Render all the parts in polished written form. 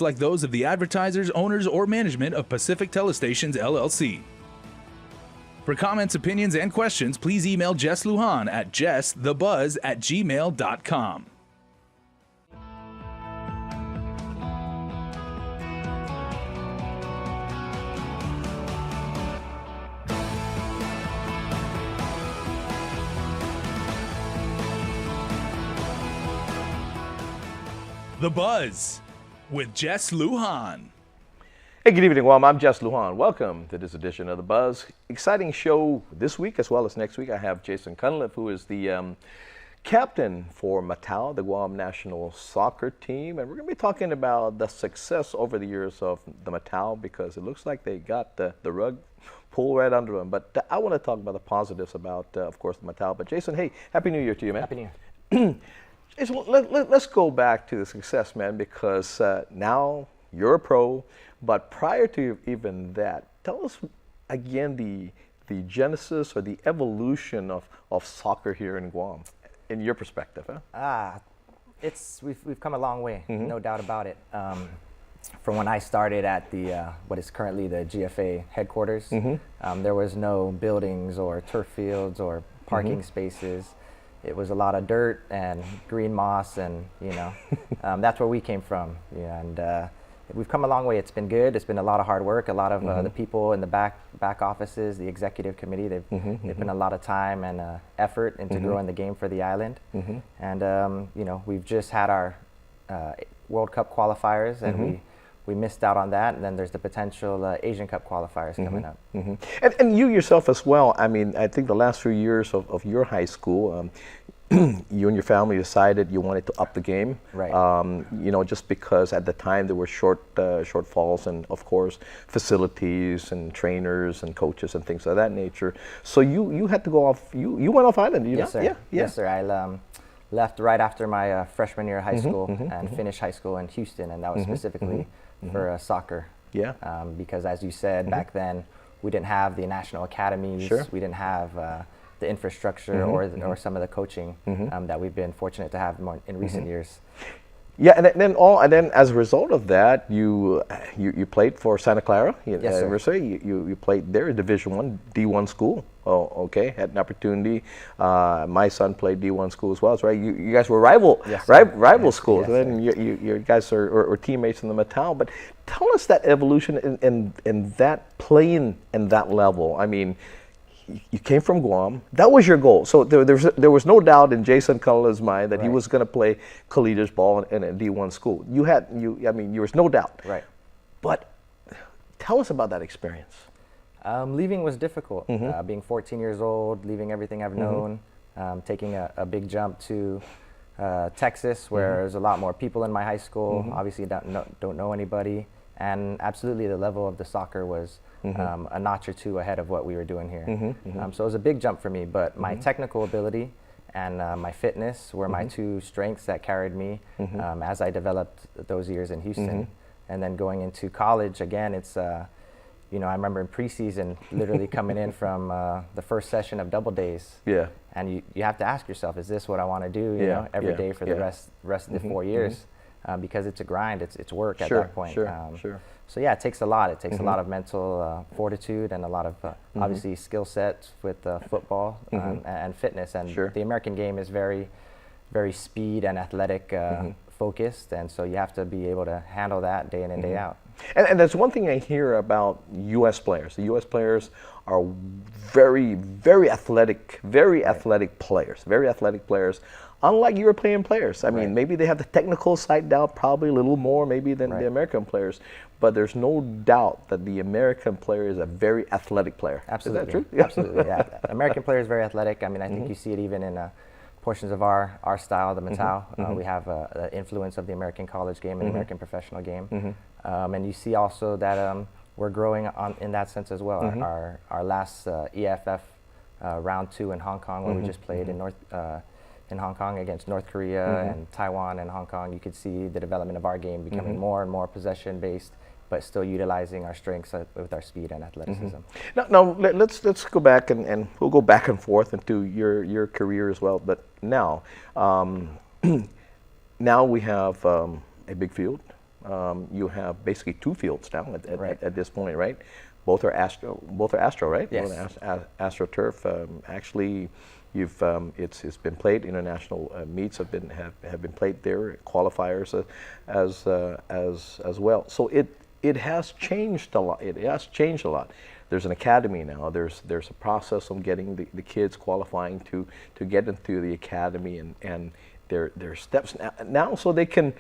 like those of the advertisers, owners, or management of Pacific Telestations, LLC. For comments, opinions, and questions, please email Jess Lujan at jessthebuzz@gmail.com. The Buzz with Jess Lujan. Hey, good evening, Guam. I'm Jess Lujan. Welcome to this edition of The Buzz. Exciting show this week as well as next week. I have Jason Cunliffe, who is the captain for Matao, the Guam national soccer team. And we're going to be talking about the success over the years of the Matao, because it looks like they got the rug pulled right under them. But I want to talk about the positives about, of course, the Matao. But Jason, hey, Happy New Year to you, man. Happy New Year. Jason, let's go back to the success, man, because now you're a pro. But prior to even that, tell us again the genesis or the evolution of soccer here in Guam, in your perspective. Huh? We've come a long way, no doubt about it. From when I started at the what is currently the GFA headquarters, there was no buildings or turf fields or parking spaces. It was a lot of dirt and green moss, and that's where we came from. Yeah, and we've come a long way. It's been good. It's been a lot of hard work. A lot of the people in the back offices, the executive committee, they've put a lot of time and effort into growing the game for the island. And we've just had our World Cup qualifiers, and we missed out on that. And then there's the potential Asian Cup qualifiers coming up. And you yourself as well. I mean, I think the last few years of your high school, you and your family decided you wanted to up the game, right? Just because at the time there were shortfalls, and of course facilities and trainers and coaches and things of that nature. So you had to go off. You went off island, Yes, sir. Yeah. Yes, sir. I left right after my freshman year of high school and finished high school in Houston, and that was specifically for soccer. Yeah. Because as you said, back then we didn't have the national academies. Sure. We didn't have the infrastructure or some of the coaching that we've been fortunate to have more in recent years. Yeah, and then as a result of that, you played for Santa Clara University. You played there, Division I, D1 school. Oh, okay. Had an opportunity. My son played D1 school as well. That's right. You guys were rival schools. Yes, and then you guys are teammates in the Matao. But tell us that evolution in that playing in that level. I mean, you came from Guam. That was your goal. So there was no doubt in Jason Cullen's mind that he was going to play collegiate ball in a D1 school. There was no doubt. Right. But tell us about that experience. Leaving was difficult. Being 14 years old, leaving everything I've known, taking a big jump to Texas, where there's a lot more people in my high school. Obviously, don't know anybody, and absolutely the level of the soccer was a notch or two ahead of what we were doing here. So it was a big jump for me, but my technical ability and my fitness were my two strengths that carried me as I developed those years in Houston. And then going into college, again, it's, I remember in preseason literally coming in from the first session of double days. Yeah. And you have to ask yourself, is this what I want to do every day for the rest of the 4 years? Because it's a grind, it's work at that point. Sure. So yeah, it takes a lot. It takes a lot of mental fortitude and a lot of obviously skill sets with football and fitness. And the American game is very, very speed and athletic focused, and so you have to be able to handle that day in and day out. And that's one thing I hear about U.S. players. The U.S. players are very, very athletic, athletic players. Unlike European players. I mean, maybe they have the technical side down probably a little more maybe than the American players, but there's no doubt that the American player is a very athletic player. Absolutely. Is that true? Absolutely, yeah. American player is very athletic. I mean, I think you see it even in portions of our style, the Matao. We have the influence of the American college game and American professional game. And you see also that we're growing in that sense as well. Our last EFF round 2 in Hong Kong, where we just played in Hong Kong against North Korea and Taiwan and Hong Kong, you could see the development of our game becoming more and more possession-based, but still utilizing our strengths with our speed and athleticism. Now let's go back and we'll go back and forth into your career as well. But now, now we have a big field. you have basically 2 fields now Right. at this point, right? Both are Astro, right? Yes. Both are AstroTurf. Actually, it's been played. International meets have been played there. Qualifiers as well. So it has changed a lot. It has changed a lot. There's an academy now. There's a process of getting the kids qualifying to get into the academy, and there are steps now, so they can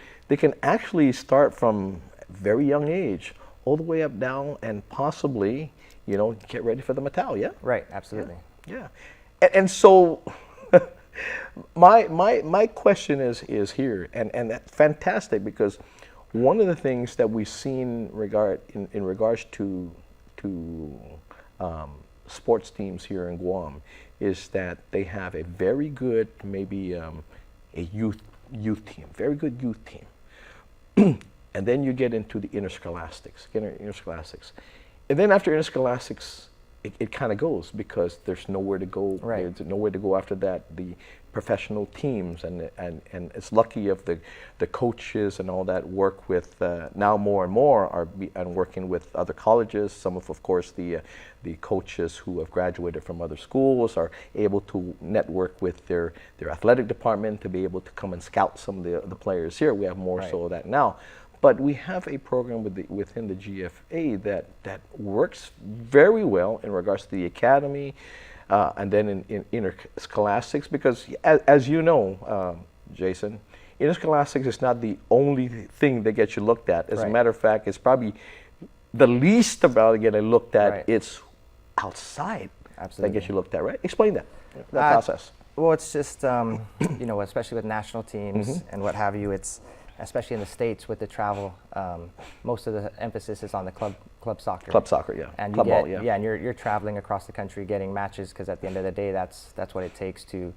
actually start from a very young age all the way up down, and possibly get ready for the Mattel. Yeah. Right. Absolutely. Yeah. And so my question is here, and that's fantastic, because one of the things that we've seen in regards to sports teams here in Guam is that they have a very good, maybe a youth team, very good youth team. And then you get into the interscholastics, and then after interscholastics, it kind of goes, because there's nowhere to go. Right. There's nowhere to go after that. The professional teams, and it's lucky if the coaches and all that work with now more and more are working with other colleges. Some of course the coaches who have graduated from other schools are able to network with their athletic department to be able to come and scout some of the players here. We have more Right. so of that now. But we have a program within the GFA that works very well in regards to the academy, and then in interscholastics, because as you know, Jason, interscholastics is not the only thing that gets you looked at. As a Right. matter of fact, it's probably the least about getting looked at. Right. It's outside Absolutely. that gets you looked at, right? Explain that process. Well, it's just especially with national teams and what have you. It's especially in the States with the travel. Most of the emphasis is on the club soccer. Club soccer, yeah. And Club ball, yeah. and you're traveling across the country getting matches, because at the end of the day, that's what it takes to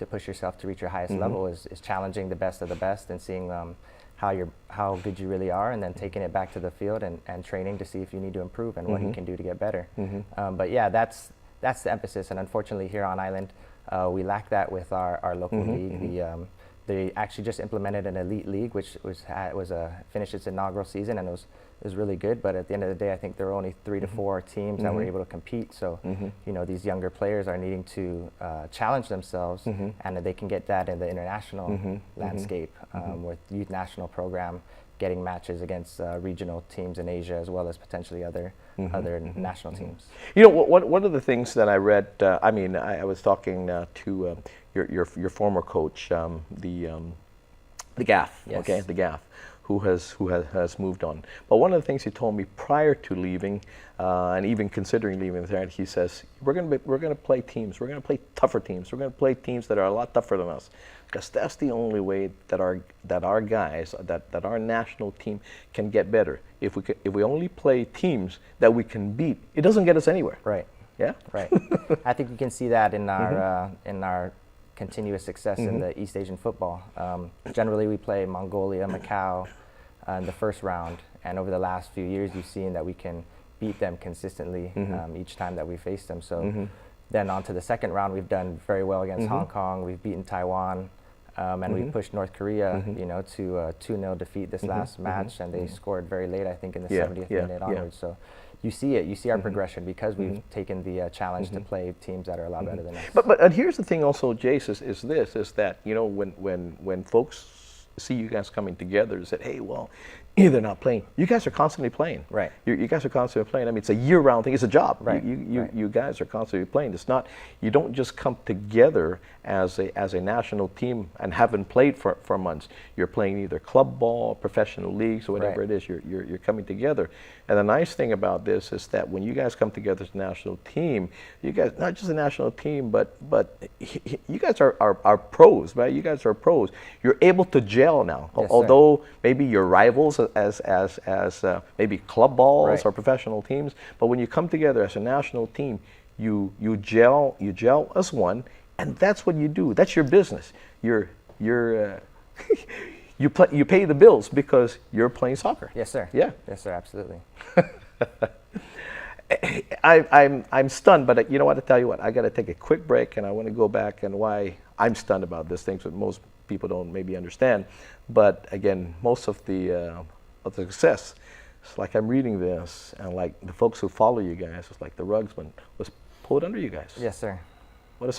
push yourself to reach your highest level, is challenging the best of the best, and seeing how good you really are, and then taking it back to the field and training to see if you need to improve and what you can do to get better. But yeah, that's the emphasis, and unfortunately here on island, we lack that with our local league. They actually just implemented an elite league, which finished its inaugural season, and it was really good. But at the end of the day, I think there were only 3 to 4 teams that were able to compete. So, these younger players are needing to challenge themselves, and they can get that in the international landscape with youth national program, getting matches against regional teams in Asia, as well as potentially other national teams. One of the things that I read, I was talking to your former coach, the Gaff, Yes. okay, the Gaff, who has moved on. But one of the things he told me prior to leaving, and even considering leaving there, he says, we're going to play teams. We're going to play tougher teams. We're going to play teams that are a lot tougher than us, because that's the only way that our guys, that our national team can get better. If we only play teams that we can beat, it doesn't get us anywhere. Right. Yeah. Right. I think you can see that in our continuous success in the East Asian football. Generally, we play Mongolia, Macau in the first round, and over the last few years, you've seen that we can beat them consistently each time that we face them. So then on to the second round, we've done very well against Hong Kong. We've beaten Taiwan, and we've pushed North Korea, to a 2-0 defeat this last match, and they scored very late, I think, in the 70th minute onwards. So you see it. You see our progression, because we've taken the challenge to play teams that are a lot better than us. But here's the thing also, Jace, is that when folks see you guys coming together, they said, hey, well, they're not playing. You guys are constantly playing. Right. You guys are constantly playing. I mean, it's a year-round thing. It's a job. Right. You guys are constantly playing. It's not. You don't just come together as a national team and haven't played for months. You're playing either club ball, professional leagues, or whatever Right. it is. You're coming together. And the nice thing about this is that when you guys come together as a national team, you guys, not just a national team, but you guys are pros, right? You guys are pros. You're able to gel now. Yes, although maybe your rivals as maybe club balls Right. or professional teams, but when you come together as a national team, you gel as one, and that's what you do. That's your business. You pay the bills because you're playing soccer. Yes, sir. Yeah. Yes, sir. Absolutely. I'm stunned, but you know what? I tell you what, I got to take a quick break, and I want to go back and why I'm stunned about this thing that most people don't maybe understand. But again, most of the of the success. It's like I'm reading this, and like the folks who follow you guys, it's like the rugs was pulled under you guys. Yes, sir. What a